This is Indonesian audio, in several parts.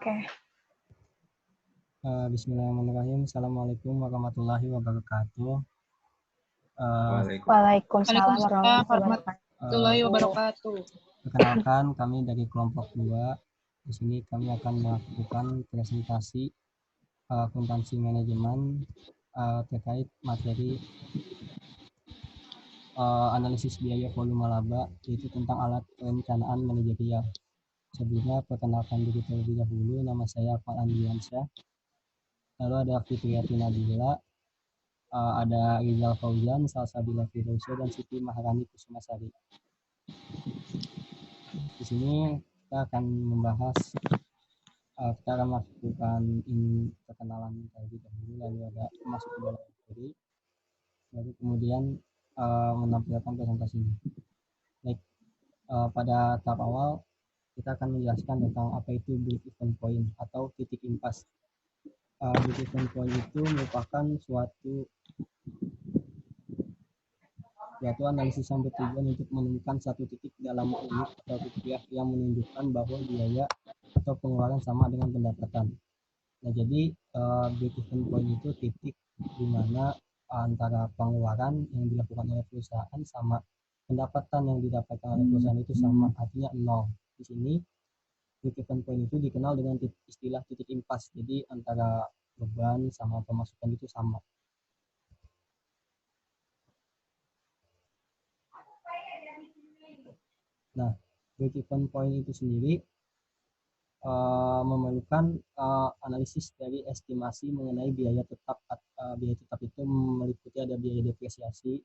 Oke. Bismillahirrahmanirrahim. Assalamualaikum warahmatullahi wabarakatuh. Waalaikumsalam warahmatullahi warahmatullahi wabarakatuh. Perkenalkan, kami dari kelompok 2. Di sini kami akan melakukan presentasi akuntansi manajemen terkait materi analisis biaya volume laba, yaitu tentang alat perencanaan manajerial. Sebelumnya, perkenalkan diri terlebih dahulu. Nama saya Pak Andriansyah. Lalu ada Fitriati Nabila, ada Rizal Fauzan, Salsabila Firdausya, dan Siti Maharani Kusumasari. Di sini kita akan membahas, kita akan melakukan perkenalan terlebih dahulu, lalu ada masuk ke dalam materi, lalu kemudian menampilkan presentasinya. Baik, pada tahap awal kita akan menjelaskan tentang apa itu break-even point atau titik impas. Break-even point itu merupakan suatu analisis yang bertujuan untuk menemukan satu titik dalam unit atau rupiah yang menunjukkan bahwa biaya atau pengeluaran sama dengan pendapatan. Nah, jadi break-even point itu titik di mana antara pengeluaran yang dilakukan oleh perusahaan sama pendapatan yang didapatkan oleh perusahaan itu sama, artinya 0. Di sini break-even point itu dikenal dengan istilah titik impas. Jadi antara beban sama pemasukan itu sama. Nah, break-even point itu sendiri memerlukan analisis dari estimasi mengenai biaya tetap. Biaya tetap itu meliputi ada biaya depresiasi,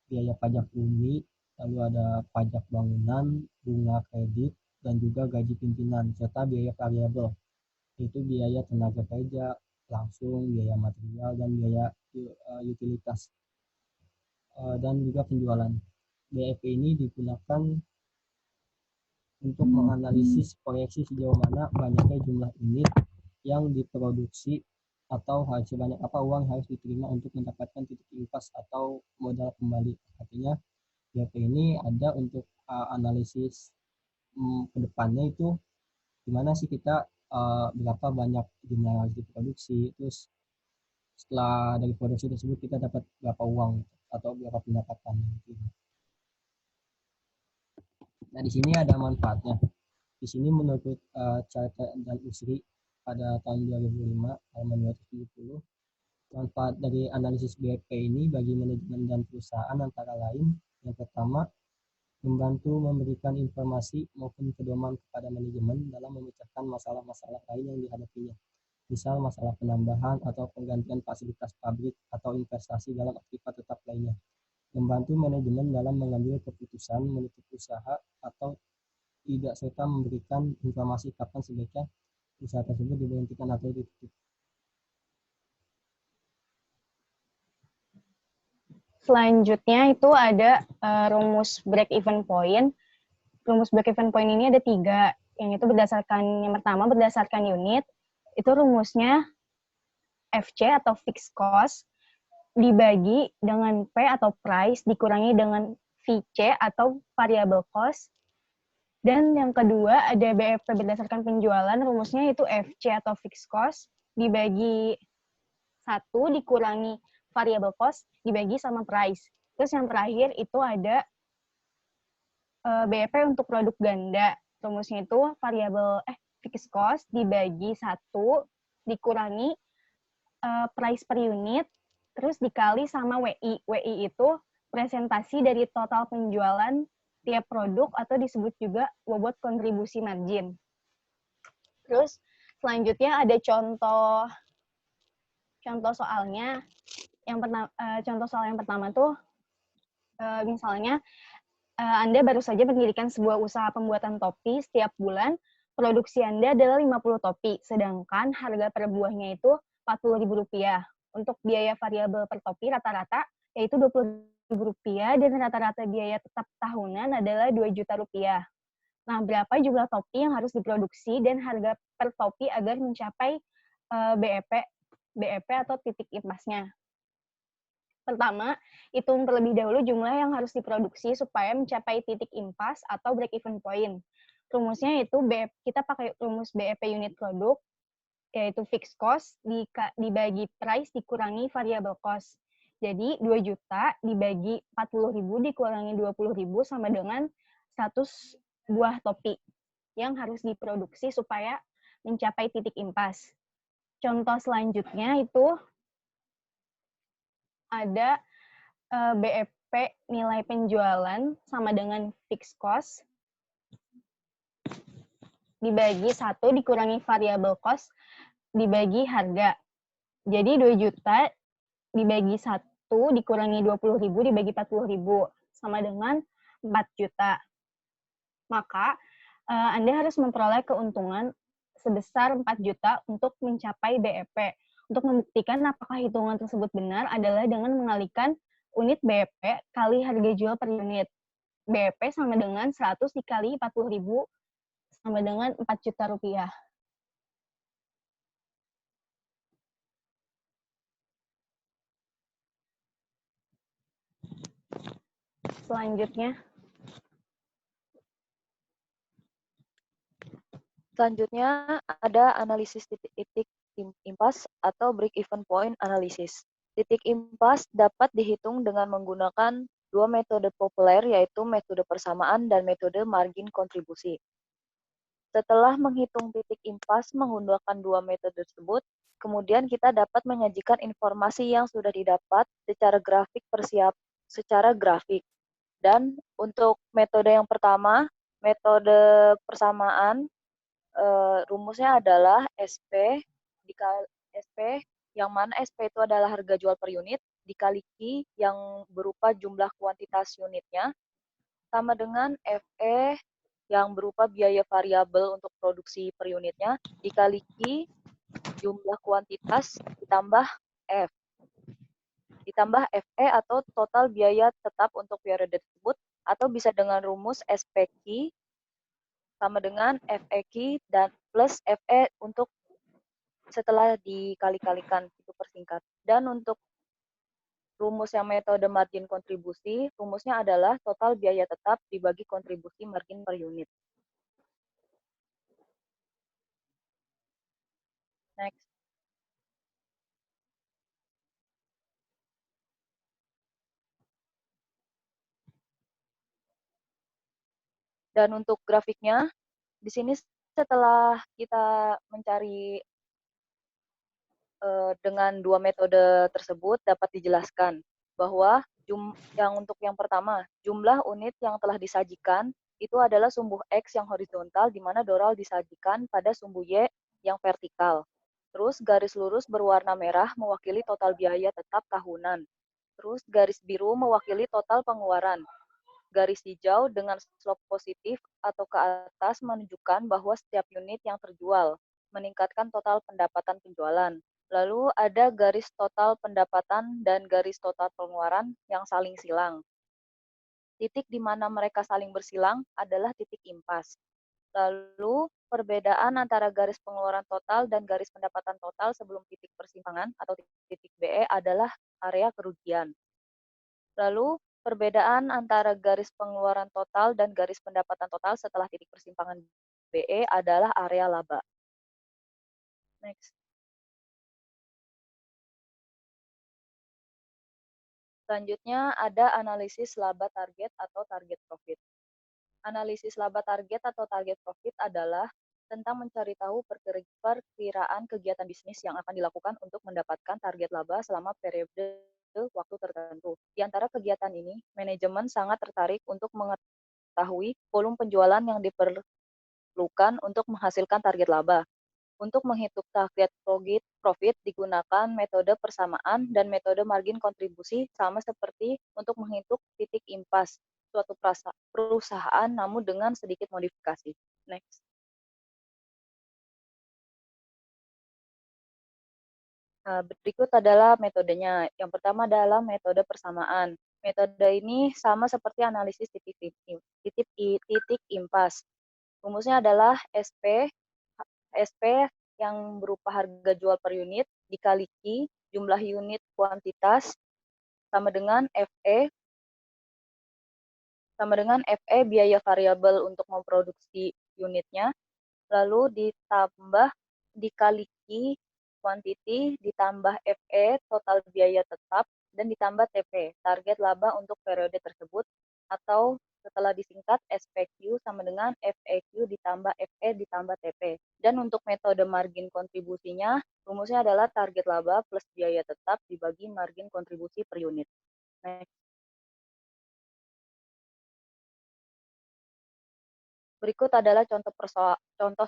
biaya pajak bumi, lalu ada pajak bangunan, bunga kredit, dan juga gaji pimpinan, serta biaya variabel, yaitu biaya tenaga kerja langsung, biaya material, dan biaya utilitas, dan juga penjualan. BEP ini digunakan untuk menganalisis proyeksi sejauh mana banyaknya jumlah unit yang diproduksi atau sebanyak apa uang harus diterima untuk mendapatkan titik impas atau modal kembali. Artinya BEP ini ada untuk analisis ke depannya itu gimana sih kita berapa banyak jumlah yang harus diproduksi, terus setelah dari produksi tersebut kita dapat berapa uang atau berapa pendapatan gitu. Nah, di sini ada manfaatnya. Di sini menurut Carta dan Usri pada tahun 2005, halaman 270, manfaat dari analisis BEP ini bagi manajemen dan perusahaan antara lain, yang pertama, membantu memberikan informasi maupun pedoman kepada manajemen dalam memecahkan masalah-masalah lain yang dihadapinya. Misal masalah penambahan atau penggantian fasilitas pabrik atau investasi dalam aktivitas tetap lainnya. Membantu manajemen dalam mengambil keputusan menutup usaha atau tidak, serta memberikan informasi kapan sebaiknya usaha tersebut diberhentikan atau ditutup. Selanjutnya itu ada rumus break-even point. Rumus break-even point ini ada 3. Yang itu yang pertama berdasarkan unit. Itu rumusnya FC atau fixed cost dibagi dengan P atau price dikurangi dengan VC atau variable cost. Dan yang kedua ada BEP berdasarkan penjualan, rumusnya itu FC atau fixed cost dibagi 1 dikurangi variable cost dibagi sama price. Terus yang terakhir itu ada BEP untuk produk ganda, rumusnya itu fixed cost dibagi 1 dikurangi price per unit, terus dikali sama WI. WI itu presentasi dari total penjualan tiap produk atau disebut juga bobot kontribusi margin. Terus selanjutnya ada contoh soalnya. Contoh soal yang pertama tuh misalnya Anda baru saja mendirikan sebuah usaha pembuatan topi. Setiap bulan produksi Anda adalah 50 topi, sedangkan harga per buahnya itu Rp40.000. Untuk biaya variabel per topi rata-rata yaitu Rp20.000 dan rata-rata biaya tetap tahunan adalah Rp2.000.000. Nah, berapa jumlah topi yang harus diproduksi dan harga per topi agar mencapai BEP atau titik impasnya? Pertama, hitung terlebih dahulu jumlah yang harus diproduksi supaya mencapai titik impas atau break-even point. rumusnya itu kita pakai rumus BEP unit produk, yaitu fixed cost dibagi price dikurangi variable cost. Jadi 2 juta dibagi 40.000 dikurangi 20.000 sama dengan 100 buah topi yang harus diproduksi supaya mencapai titik impas. Contoh selanjutnya itu ada BEP nilai penjualan sama dengan fixed cost dibagi 1 dikurangi variable cost dibagi harga. Jadi 2 juta dibagi 1 dikurangi 20.000 dibagi 40.000 sama dengan 4 juta. Maka Anda harus memperoleh keuntungan sebesar 4 juta untuk mencapai BEP. Untuk membuktikan apakah hitungan tersebut benar adalah dengan mengalihkan unit BEP kali harga jual per unit. BEP sama dengan 100 dikali 40.000 sama dengan 4 juta rupiah. Selanjutnya ada analisis titik impas atau break-even point analysis. Titik impas dapat dihitung dengan menggunakan dua metode populer, yaitu metode persamaan dan metode margin kontribusi. Setelah menghitung titik impas menggunakan dua metode tersebut, kemudian kita dapat menyajikan informasi yang sudah didapat secara grafik. Dan untuk metode yang pertama, metode persamaan, rumusnya adalah SP dikali SP, yang mana SP itu adalah harga jual per unit dikali Q yang berupa jumlah kuantitas unitnya sama dengan FE yang berupa biaya variabel untuk produksi per unitnya dikali Q jumlah kuantitas ditambah F. Ditambah FE atau total biaya tetap untuk periode tersebut, atau bisa dengan rumus SPQ sama dengan FEQ dan plus FE untuk setelah dikali-kalikan, itu persingkat. Dan untuk rumus yang metode margin kontribusi, rumusnya adalah total biaya tetap dibagi kontribusi margin per unit. Next. Dan untuk grafiknya, di sini setelah kita mencari dengan dua metode tersebut dapat dijelaskan bahwa yang untuk yang pertama, jumlah unit yang telah disajikan itu adalah sumbu X yang horizontal, di mana doral disajikan pada sumbu Y yang vertikal. Terus garis lurus berwarna merah mewakili total biaya tetap tahunan. Terus garis biru mewakili total pengeluaran. Garis hijau dengan slope positif atau ke atas menunjukkan bahwa setiap unit yang terjual meningkatkan total pendapatan penjualan. Lalu ada garis total pendapatan dan garis total pengeluaran yang saling silang. Titik di mana mereka saling bersilang adalah titik impas. Lalu perbedaan antara garis pengeluaran total dan garis pendapatan total sebelum titik persimpangan atau titik BE adalah area kerugian. Lalu perbedaan antara garis pengeluaran total dan garis pendapatan total setelah titik persimpangan BE adalah area laba. Next. Selanjutnya ada analisis laba target atau target profit. Analisis laba target atau target profit adalah tentang mencari tahu perkiraan kegiatan bisnis yang akan dilakukan untuk mendapatkan target laba selama periode waktu tertentu. Di antara kegiatan ini, manajemen sangat tertarik untuk mengetahui volume penjualan yang diperlukan untuk menghasilkan target laba. Untuk menghitung target profit digunakan metode persamaan dan metode margin kontribusi sama seperti untuk menghitung titik impas suatu perusahaan namun dengan sedikit modifikasi. Next. Nah, berikut adalah metodenya. Yang pertama adalah metode persamaan. Metode ini sama seperti analisis titik impas. Rumusnya adalah SP yang berupa harga jual per unit dikali Q jumlah unit kuantitas sama dengan FE biaya variabel untuk memproduksi unitnya, lalu ditambah dikali Q quantity, ditambah FE total biaya tetap, dan ditambah TP target laba untuk periode tersebut, atau setelah disingkat SPQ sama dengan FEQ ditambah FE ditambah TP. Dan untuk metode margin kontribusinya, rumusnya adalah target laba plus biaya tetap dibagi margin kontribusi per unit. Next. Berikut adalah contoh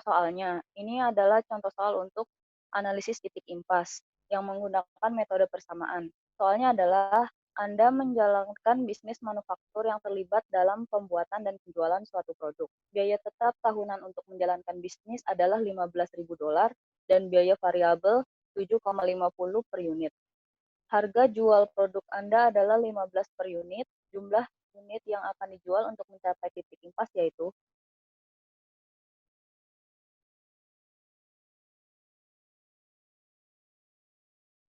soalnya. Ini adalah contoh soal untuk analisis titik impas yang menggunakan metode persamaan. Soalnya adalah Anda menjalankan bisnis manufaktur yang terlibat dalam pembuatan dan penjualan suatu produk. Biaya tetap tahunan untuk menjalankan bisnis adalah $15.000 dan biaya variabel 7,50 per unit. Harga jual produk Anda adalah 15 per unit. Jumlah unit yang akan dijual untuk mencapai titik impas yaitu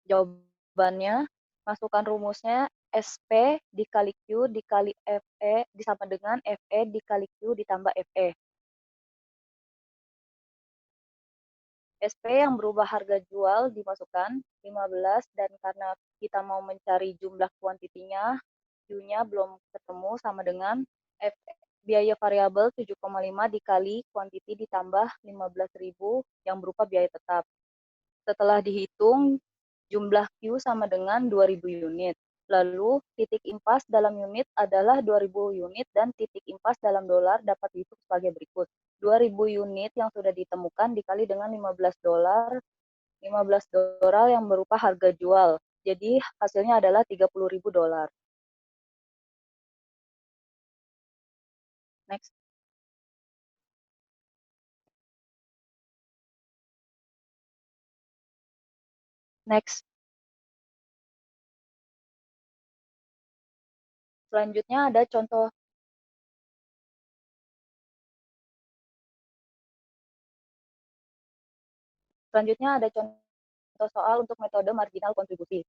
jawabannya, masukkan rumusnya SP dikali Q dikali FE disama dengan FE dikali Q ditambah FE. SP yang berubah harga jual dimasukkan 15 dan karena kita mau mencari jumlah kuantitinya, Q-nya belum ketemu sama dengan biaya variabel 7,5 dikali kuantiti ditambah 15.000 yang berupa biaya tetap. Setelah dihitung, jumlah Q sama dengan 2.000 unit. Lalu, titik impas dalam unit adalah 2.000 unit dan titik impas dalam dolar dapat dihitung sebagai berikut. 2.000 unit yang sudah ditemukan dikali dengan $15 yang berupa harga jual. Jadi, hasilnya adalah $30.000. Next. Next. Selanjutnya ada contoh soal untuk metode marginal kontribusi.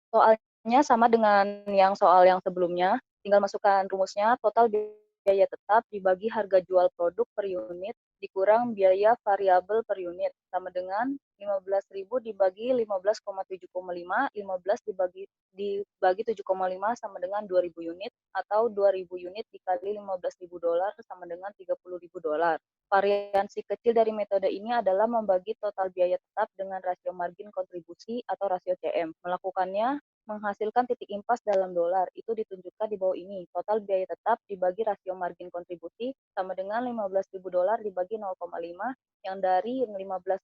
Soalnya sama dengan yang soal yang sebelumnya, tinggal masukkan rumusnya, total biaya tetap dibagi harga jual produk per unit dikurang biaya variabel per unit, sama dengan 15.000 dibagi 15,7,5, 15 dibagi 7,5 sama dengan 2.000 unit, atau 2.000 unit dikali $15.000 sama dengan $30.000. Variansi kecil dari metode ini adalah membagi total biaya tetap dengan rasio margin kontribusi atau rasio CM. Melakukannya menghasilkan titik impas dalam dolar. Itu ditunjukkan di bawah ini. Total biaya tetap dibagi rasio margin kontribusi sama dengan $15.000 dibagi 0,5 yang dari $15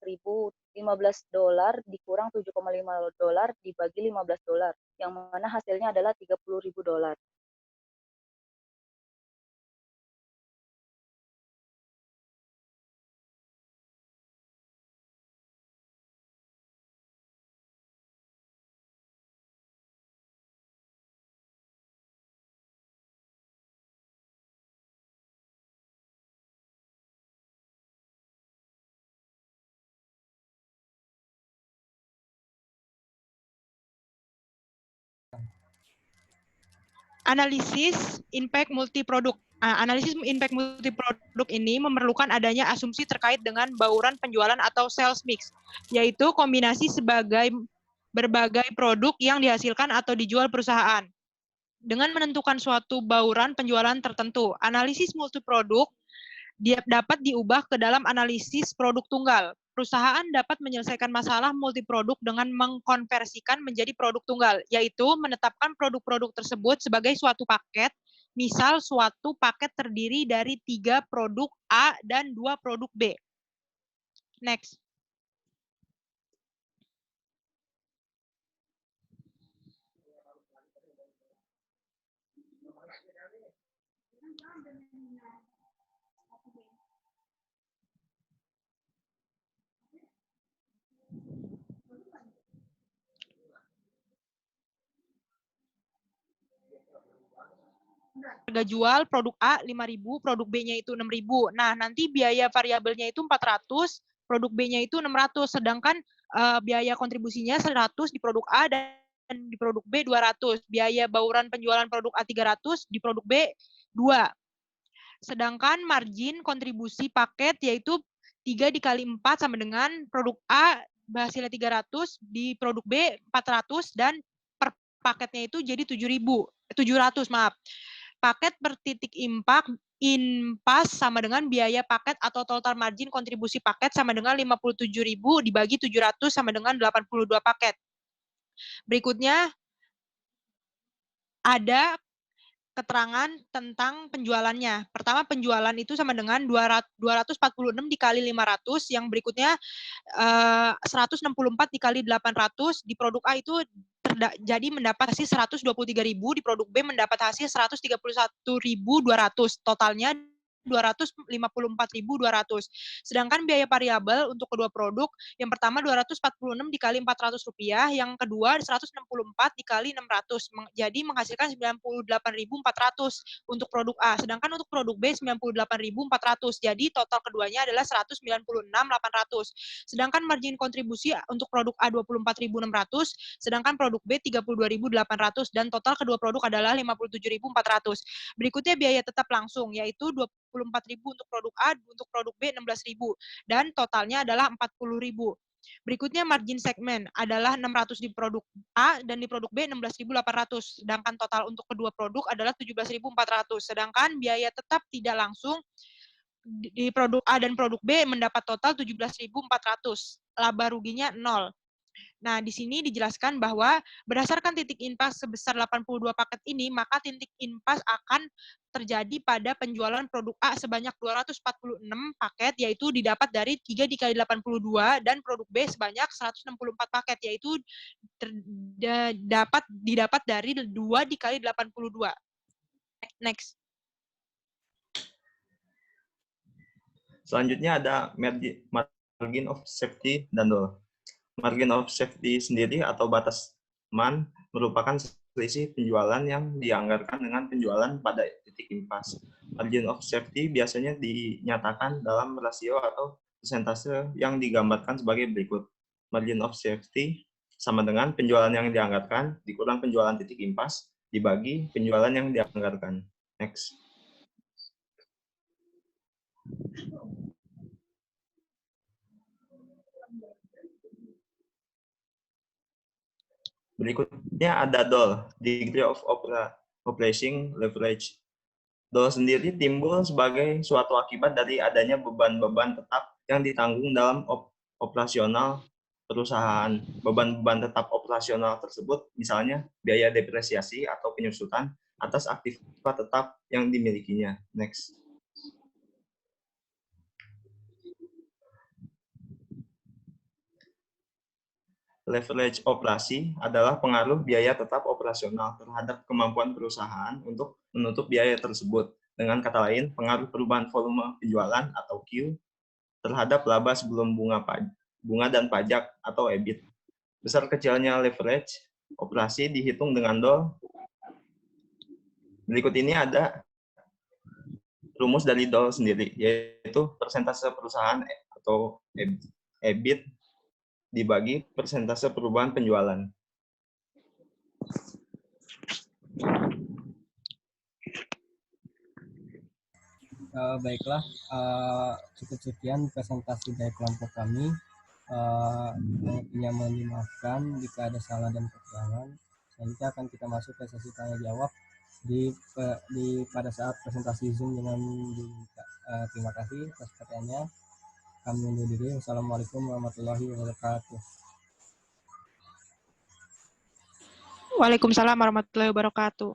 dikurang $7,5 dibagi $15 yang mana hasilnya adalah $30.000. Analisis impact multiproduk. Analisis impact multiproduk ini memerlukan adanya asumsi terkait dengan bauran penjualan atau sales mix, yaitu kombinasi berbagai produk yang dihasilkan atau dijual perusahaan. Dengan menentukan suatu bauran penjualan tertentu, analisis multiproduk dapat diubah ke dalam analisis produk tunggal. Perusahaan dapat menyelesaikan masalah multiproduk dengan mengkonversikan menjadi produk tunggal, yaitu menetapkan produk-produk tersebut sebagai suatu paket. Misal, suatu paket terdiri dari 3 produk A dan 2 produk B. Next. Harga jual produk A 5.000, produk B-nya itu 6.000. Nah, nanti biaya variabelnya itu 400, produk B-nya itu 600, sedangkan biaya kontribusinya 100 di produk A dan di produk B 200. Biaya bauran penjualan produk A 300, di produk B 2. Sedangkan margin kontribusi paket yaitu 3 dikali 4 sama dengan produk A hasilnya 300, di produk B 400, dan per paketnya itu jadi 700, maaf. Paket per titik impas sama dengan biaya paket atau total margin kontribusi paket sama dengan 57.000 dibagi 700 sama dengan 82 paket. Berikutnya ada keterangan tentang penjualannya. Pertama, penjualan itu sama dengan 246 dikali 500, yang berikutnya 164 dikali 800, di produk A itu jadi mendapat hasil 123.000, di produk B mendapat hasil 131.200, totalnya 254.200. Sedangkan biaya variabel untuk kedua produk, yang pertama 246 dikali 400 rupiah, yang kedua 164 dikali 600, jadi menghasilkan 98.400 untuk produk A. Sedangkan untuk produk B 98.400, jadi total keduanya adalah 196.800. Sedangkan margin kontribusi untuk produk A 24.600, sedangkan produk B 32.800, dan total kedua produk adalah 57.400. Berikutnya biaya tetap langsung, yaitu 24.000 untuk produk A, untuk produk B 16.000, dan totalnya adalah 40.000. Berikutnya margin segmen adalah 600 di produk A dan di produk B 16.800, sedangkan total untuk kedua produk adalah 17.400. Sedangkan biaya tetap tidak langsung di produk A dan produk B mendapat total 17.400. Laba ruginya 0. Nah, di sini dijelaskan bahwa berdasarkan titik impas sebesar 82 paket ini, maka titik impas akan terjadi pada penjualan produk A sebanyak 246 paket, yaitu didapat dari 3 dikali 82, dan produk B sebanyak 164 paket, yaitu didapat dari 2 dikali 82. Next. Selanjutnya ada margin of safety dan DOL. Margin of safety sendiri atau batas aman merupakan selisih penjualan yang dianggarkan dengan penjualan pada titik impas. Margin of safety biasanya dinyatakan dalam rasio atau persentase yang digambarkan sebagai berikut. Margin of safety sama dengan penjualan yang dianggarkan dikurang penjualan titik impas dibagi penjualan yang dianggarkan. Next. Berikutnya ada DOL, Degree of Operating Leverage. DOL sendiri timbul sebagai suatu akibat dari adanya beban-beban tetap yang ditanggung dalam operasional perusahaan. Beban-beban tetap operasional tersebut misalnya biaya depresiasi atau penyusutan atas aktivitas tetap yang dimilikinya. Next. Leverage operasi adalah pengaruh biaya tetap operasional terhadap kemampuan perusahaan untuk menutup biaya tersebut. Dengan kata lain, pengaruh perubahan volume penjualan atau Q terhadap laba sebelum bunga dan pajak atau EBIT. Besar kecilnya leverage operasi dihitung dengan DOL. Berikut ini ada rumus dari DOL sendiri, yaitu persentase perusahaan atau EBIT dibagi persentase perubahan penjualan. Baiklah, cukup sekian presentasi dari kelompok kami. Yang dimaafkan jika ada salah dan kekurangan. Selanjutnya akan kita masuk ke sesi tanya jawab pada saat presentasi Zoom dengan dibuka. Terima kasih atas pertanyaannya. Kami undur diri. Wassalamualaikum warahmatullahi wabarakatuh. Waalaikumsalam warahmatullahi wabarakatuh.